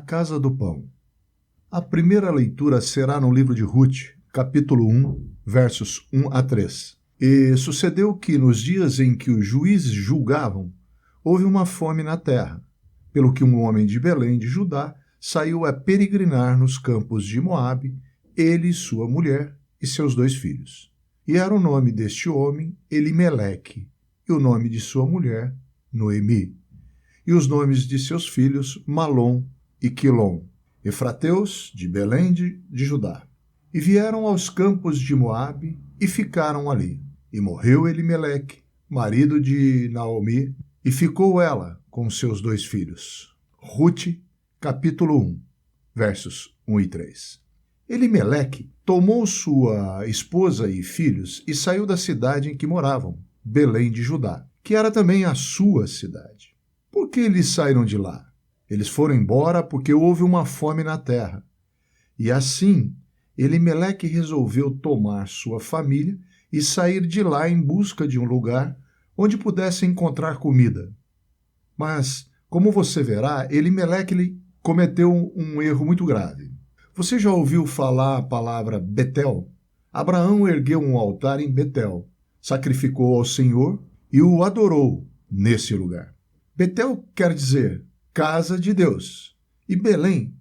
casa do pão. A primeira leitura será no livro de Ruth, capítulo 1, versos 1 a 3. E sucedeu que, nos dias em que os juízes julgavam, houve uma fome na terra, pelo que um homem de Belém de Judá saiu a peregrinar nos campos de Moabe, ele, sua mulher e seus 2 filhos. E era o nome deste homem Elimeleque, e o nome de sua mulher Noemi, e os nomes de seus filhos Malom e Quilom, efrateus de Belém de Judá. E vieram aos campos de Moabe e ficaram ali. E morreu Elimeleque, marido de Naomi, e ficou ela com seus 2 filhos. Ruth, capítulo 1, versos 1 e 3. Elimeleque tomou sua esposa e filhos e saiu da cidade em que moravam, Belém de Judá, que era também a sua cidade. Por que eles saíram de lá? Eles foram embora porque houve uma fome na terra. E assim, Elimeleque resolveu tomar sua família e sair de lá em busca de um lugar onde pudesse encontrar comida. Mas, como você verá, Elimeleque cometeu um erro muito grave. Você já ouviu falar a palavra Betel? Abraão ergueu um altar em Betel, sacrificou ao Senhor e o adorou nesse lugar. Betel quer dizer casa de Deus. E Belém,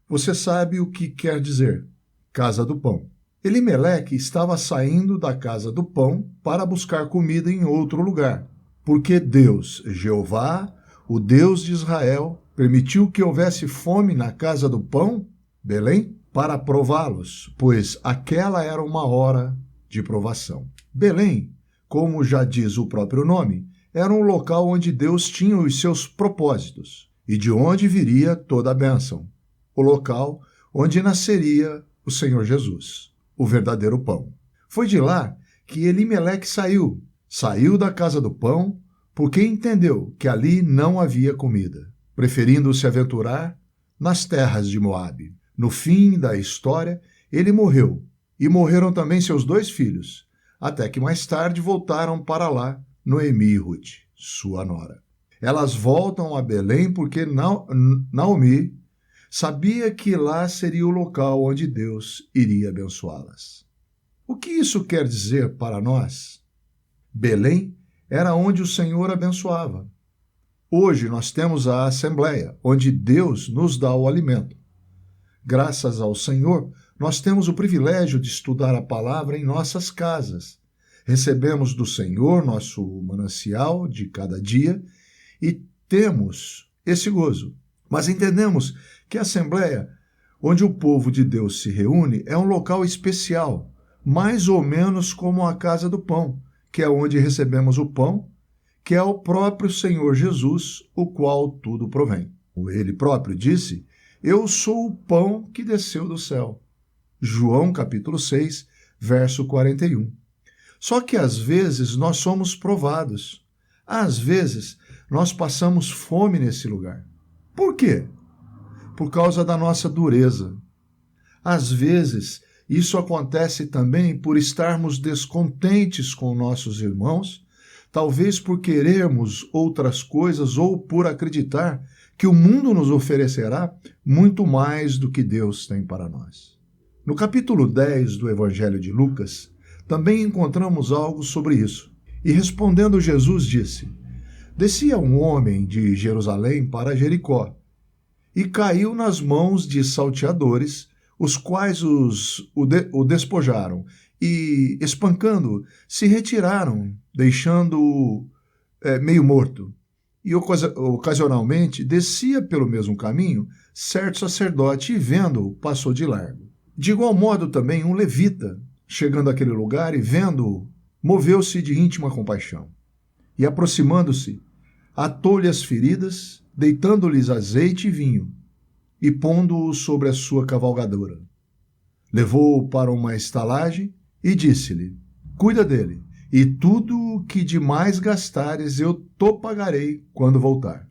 você sabe o que quer dizer? Casa do pão. Elimeleque estava saindo da casa do pão para buscar comida em outro lugar, porque Deus, Jeová, o Deus de Israel, permitiu que houvesse fome na casa do pão, Belém, para prová-los, pois aquela era uma hora de provação. Belém, como já diz o próprio nome, era um local onde Deus tinha os seus propósitos e de onde viria toda a bênção. O local onde nasceria o Senhor Jesus, o verdadeiro pão. Foi de lá que Elimeleque saiu da casa do pão, porque entendeu que ali não havia comida, preferindo se aventurar nas terras de Moabe. No fim da história, ele morreu, e morreram também seus 2 filhos, até que mais tarde voltaram para lá Noemi e Ruth, sua nora. Elas voltam a Belém porque Naomi sabia que lá seria o local onde Deus iria abençoá-las. O que isso quer dizer para nós? Belém era onde o Senhor abençoava. Hoje nós temos a Assembleia, onde Deus nos dá o alimento. Graças ao Senhor, nós temos o privilégio de estudar a palavra em nossas casas. Recebemos do Senhor nosso manancial de cada dia e temos esse gozo. Mas entendemos que a Assembleia, onde o povo de Deus se reúne, é um local especial, mais ou menos como a casa do pão, que é onde recebemos o pão, que é o próprio Senhor Jesus, o qual tudo provém. Ele próprio disse: "Eu sou o pão que desceu do céu." João capítulo 6, verso 41. Só que às vezes nós somos provados. Às vezes nós passamos fome nesse lugar. Por quê? Por causa da nossa dureza. Às vezes isso acontece também por estarmos descontentes com nossos irmãos, talvez por querermos outras coisas ou por acreditar que o mundo nos oferecerá muito mais do que Deus tem para nós. No capítulo 10 do Evangelho de Lucas, também encontramos algo sobre isso. E respondendo Jesus disse: "Descia um homem de Jerusalém para Jericó, e caiu nas mãos de salteadores, os quais o despojaram, e, espancando, se retiraram, deixando-o meio morto. E ocasionalmente descia pelo mesmo caminho certo sacerdote e, vendo-o, passou de largo. De igual modo também um levita, chegando àquele lugar e vendo-o, moveu-se de íntima compaixão. E aproximando-se, atou-lhe as feridas, deitando-lhes azeite e vinho, e pondo-o sobre a sua cavalgadura. Levou-o para uma estalagem e disse-lhe: "Cuida dele, e tudo o que demais gastares eu te pagarei quando voltar."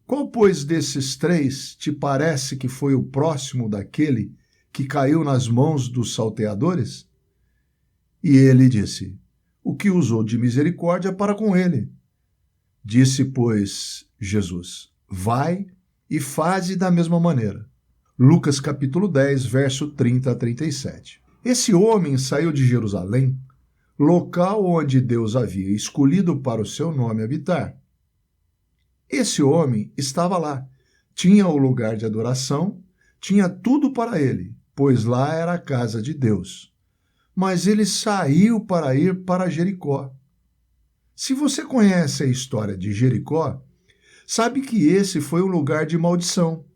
Qual, pois, desses 3 te parece que foi o próximo daquele que caiu nas mãos dos salteadores? E ele disse: "O que usou de misericórdia para com ele." Disse, pois, Jesus: "Vai e faze da mesma maneira." Lucas capítulo 10, verso 30 a 37. Esse homem saiu de Jerusalém, local onde Deus havia escolhido para o seu nome habitar. Esse homem estava lá, tinha o lugar de adoração, tinha tudo para ele, pois lá era a casa de Deus. Mas ele saiu para ir para Jericó. Se você conhece a história de Jericó, sabe que esse foi um lugar de maldição.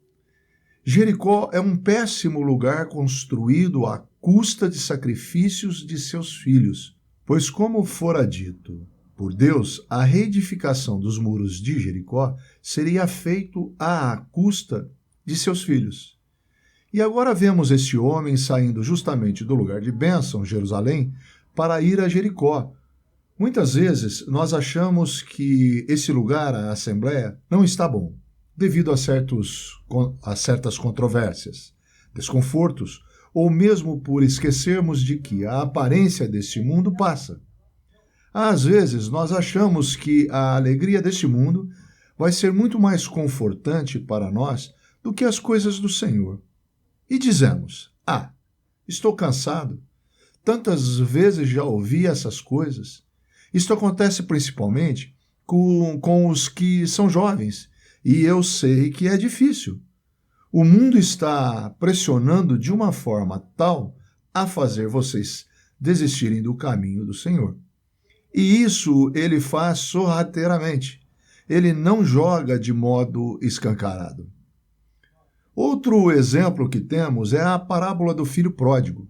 Jericó é um péssimo lugar construído à custa de sacrifícios de seus filhos, pois como fora dito por Deus, a reedificação dos muros de Jericó seria feito à custa de seus filhos. E agora vemos este homem saindo justamente do lugar de bênção, Jerusalém, para ir a Jericó. Muitas vezes nós achamos que esse lugar, a Assembleia, não está bom, devido a certas controvérsias, desconfortos, ou mesmo por esquecermos de que a aparência deste mundo passa. Às vezes, nós achamos que a alegria deste mundo vai ser muito mais confortante para nós do que as coisas do Senhor. E dizemos, estou cansado. Tantas vezes já ouvi essas coisas. Isto acontece principalmente com os que são jovens, e eu sei que é difícil. O mundo está pressionando de uma forma tal a fazer vocês desistirem do caminho do Senhor. E isso ele faz sorrateiramente. Ele não joga de modo escancarado. Outro exemplo que temos é a parábola do filho pródigo.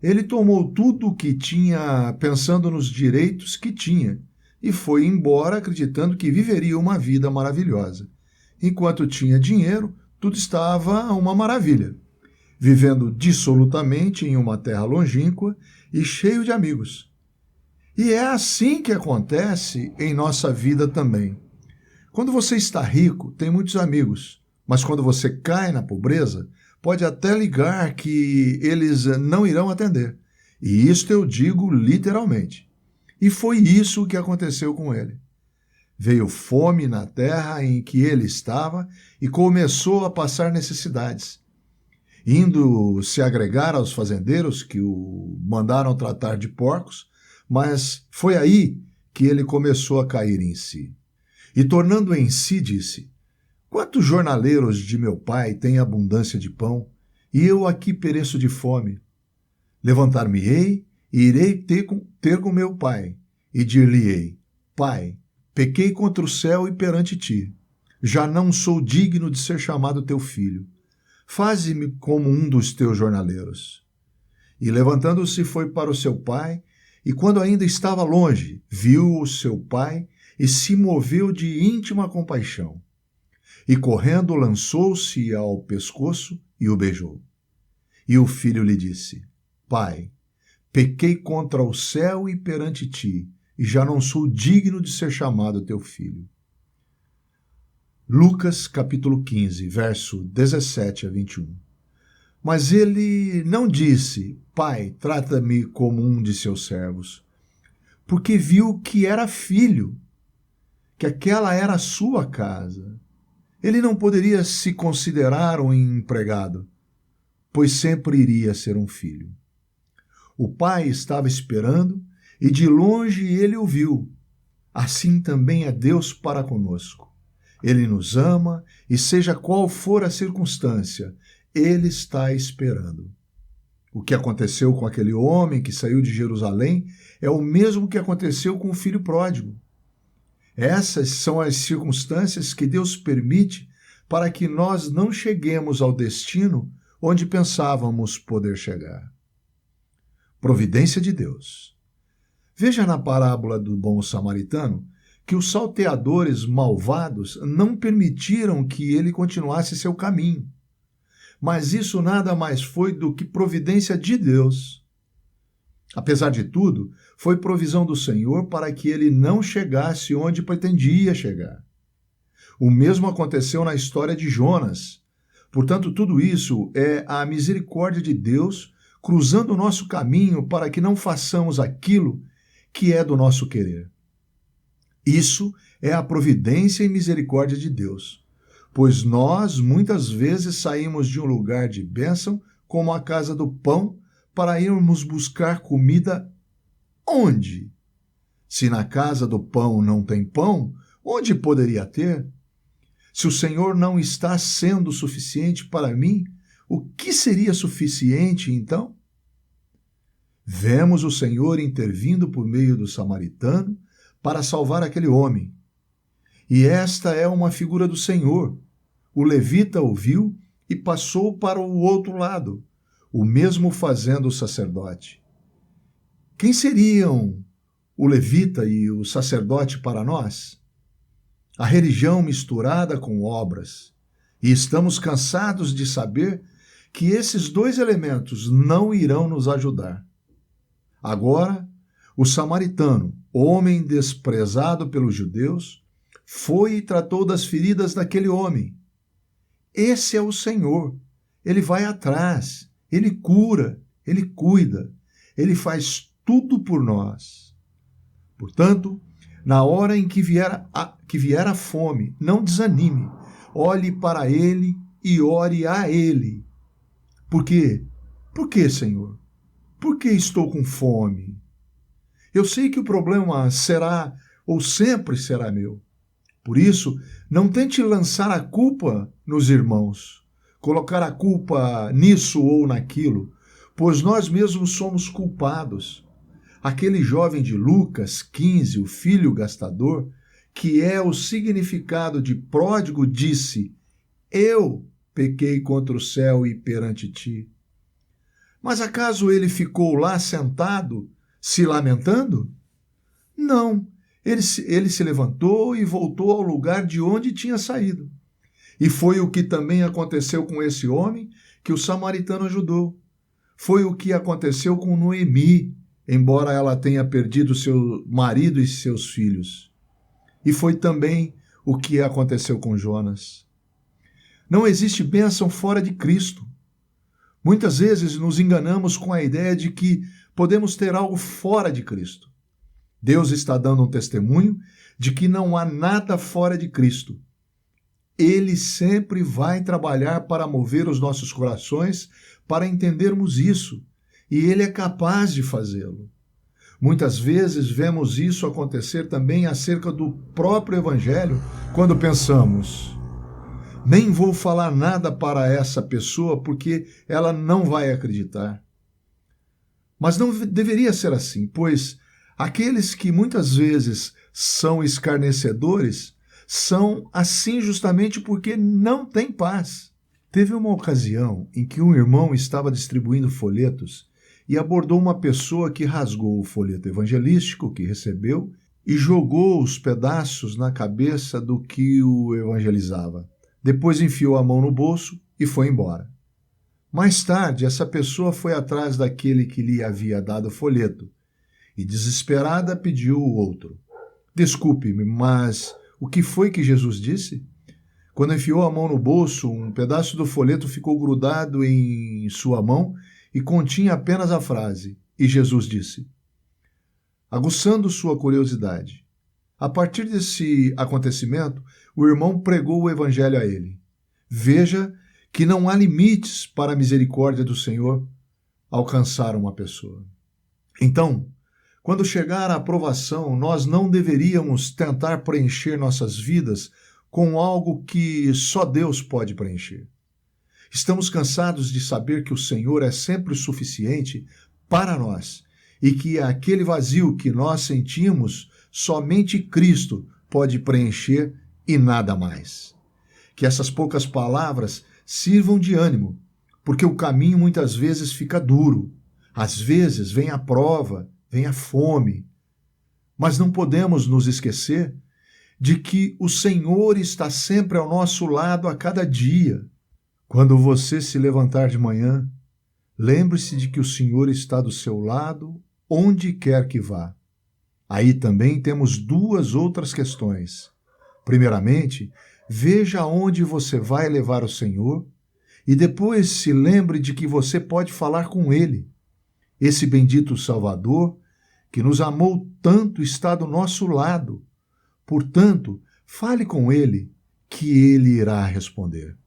Ele tomou tudo o que tinha pensando nos direitos que tinha e foi embora acreditando que viveria uma vida maravilhosa. Enquanto tinha dinheiro, tudo estava uma maravilha, vivendo dissolutamente em uma terra longínqua e cheio de amigos. E é assim que acontece em nossa vida também. Quando você está rico, tem muitos amigos, mas quando você cai na pobreza, pode até ligar que eles não irão atender. E isto eu digo literalmente. E foi isso que aconteceu com ele. Veio fome na terra em que ele estava e começou a passar necessidades. Indo se agregar aos fazendeiros que o mandaram tratar de porcos, mas foi aí que ele começou a cair em si. E tornando em si, disse, quantos jornaleiros de meu pai têm abundância de pão, e eu aqui pereço de fome? Levantar-me-ei e irei ter com meu pai, e dir-lhe-ei, Pai, pequei contra o céu e perante ti. Já não sou digno de ser chamado teu filho. Faze-me como um dos teus jornaleiros. E levantando-se foi para o seu pai, e quando ainda estava longe, viu o seu pai e se moveu de íntima compaixão. E correndo lançou-se ao pescoço e o beijou. E o filho lhe disse, Pai, pequei contra o céu e perante ti, e já não sou digno de ser chamado teu filho. Lucas capítulo 15, verso 17 a 21. Mas ele não disse, Pai, trata-me como um de seus servos, porque viu que era filho, que aquela era a sua casa. Ele não poderia se considerar um empregado, pois sempre iria ser um filho. O pai estava esperando e de longe ele o viu. Assim também é Deus para conosco. Ele nos ama e seja qual for a circunstância, ele está esperando. O que aconteceu com aquele homem que saiu de Jerusalém é o mesmo que aconteceu com o filho pródigo. Essas são as circunstâncias que Deus permite para que nós não cheguemos ao destino onde pensávamos poder chegar. Providência de Deus. Veja na parábola do bom samaritano que os salteadores malvados não permitiram que ele continuasse seu caminho. Mas isso nada mais foi do que providência de Deus. Apesar de tudo, foi provisão do Senhor para que ele não chegasse onde pretendia chegar. O mesmo aconteceu na história de Jonas. Portanto, tudo isso é a misericórdia de Deus cruzando o nosso caminho para que não façamos aquilo que é do nosso querer. Isso é a providência e misericórdia de Deus. pois nós muitas vezes saímos de um lugar de bênção, como a casa do pão, para irmos buscar comida onde? Se na casa do pão não tem pão, onde poderia ter? Se o Senhor não está sendo suficiente para mim, o que seria suficiente então? Vemos o Senhor intervindo por meio do samaritano para salvar aquele homem. E esta é uma figura do Senhor. O levita ouviu e passou para o outro lado, o mesmo fazendo o sacerdote. Quem seriam o levita e o sacerdote para nós? A religião misturada com obras. E estamos cansados de saber que esses dois elementos não irão nos ajudar. Agora, o samaritano, homem desprezado pelos judeus, foi e tratou das feridas daquele homem. Esse é o Senhor. Ele vai atrás, ele cura, ele cuida, ele faz tudo por nós. Portanto, na hora em que vier a fome, não desanime. Olhe para ele e ore a ele. Por quê? Por quê, Senhor? Por que estou com fome? Eu sei que o problema será ou sempre será meu. Por isso, não tente lançar a culpa nos irmãos, colocar a culpa nisso ou naquilo, pois nós mesmos somos culpados. Aquele jovem de Lucas 15, o filho gastador, que é o significado de pródigo, disse: Eu pequei contra o céu e perante ti. Mas acaso ele ficou lá sentado, se lamentando? Não, ele se levantou e voltou ao lugar de onde tinha saído. E foi o que também aconteceu com esse homem que o samaritano ajudou. Foi o que aconteceu com Noemi, embora ela tenha perdido seu marido e seus filhos. E foi também o que aconteceu com Jonas. Não existe bênção fora de Cristo. Muitas vezes nos enganamos com a ideia de que podemos ter algo fora de Cristo. Deus está dando um testemunho de que não há nada fora de Cristo. Ele sempre vai trabalhar para mover os nossos corações para entendermos isso, e Ele é capaz de fazê-lo. Muitas vezes vemos isso acontecer também acerca do próprio Evangelho, quando pensamos: nem vou falar nada para essa pessoa porque ela não vai acreditar. Mas não deveria ser assim, pois aqueles que muitas vezes são escarnecedores são assim justamente porque não têm paz. Teve uma ocasião em que um irmão estava distribuindo folhetos e abordou uma pessoa que rasgou o folheto evangelístico que recebeu e jogou os pedaços na cabeça do que o evangelizava. Depois enfiou a mão no bolso e foi embora. Mais tarde, essa pessoa foi atrás daquele que lhe havia dado o folheto e, desesperada, pediu o outro: Desculpe-me, mas o que foi que Jesus disse? Quando enfiou a mão no bolso, um pedaço do folheto ficou grudado em sua mão e continha apenas a frase: E Jesus disse. Aguçando sua curiosidade. A partir desse acontecimento, o irmão pregou o evangelho a ele. Veja que não há limites para a misericórdia do Senhor alcançar uma pessoa. Então, quando chegar a aprovação, nós não deveríamos tentar preencher nossas vidas com algo que só Deus pode preencher. Estamos cansados de saber que o Senhor é sempre o suficiente para nós e que aquele vazio que nós sentimos, somente Cristo pode preencher e nada mais. Que essas poucas palavras sirvam de ânimo, porque o caminho muitas vezes fica duro. Às vezes vem a prova, vem a fome. Mas não podemos nos esquecer de que o Senhor está sempre ao nosso lado a cada dia. Quando você se levantar de manhã, lembre-se de que o Senhor está do seu lado, onde quer que vá. Aí também temos duas outras questões. Primeiramente, veja aonde você vai levar o Senhor e depois se lembre de que você pode falar com Ele. Esse bendito Salvador, que nos amou tanto, está do nosso lado. Portanto, fale com Ele, que ele irá responder.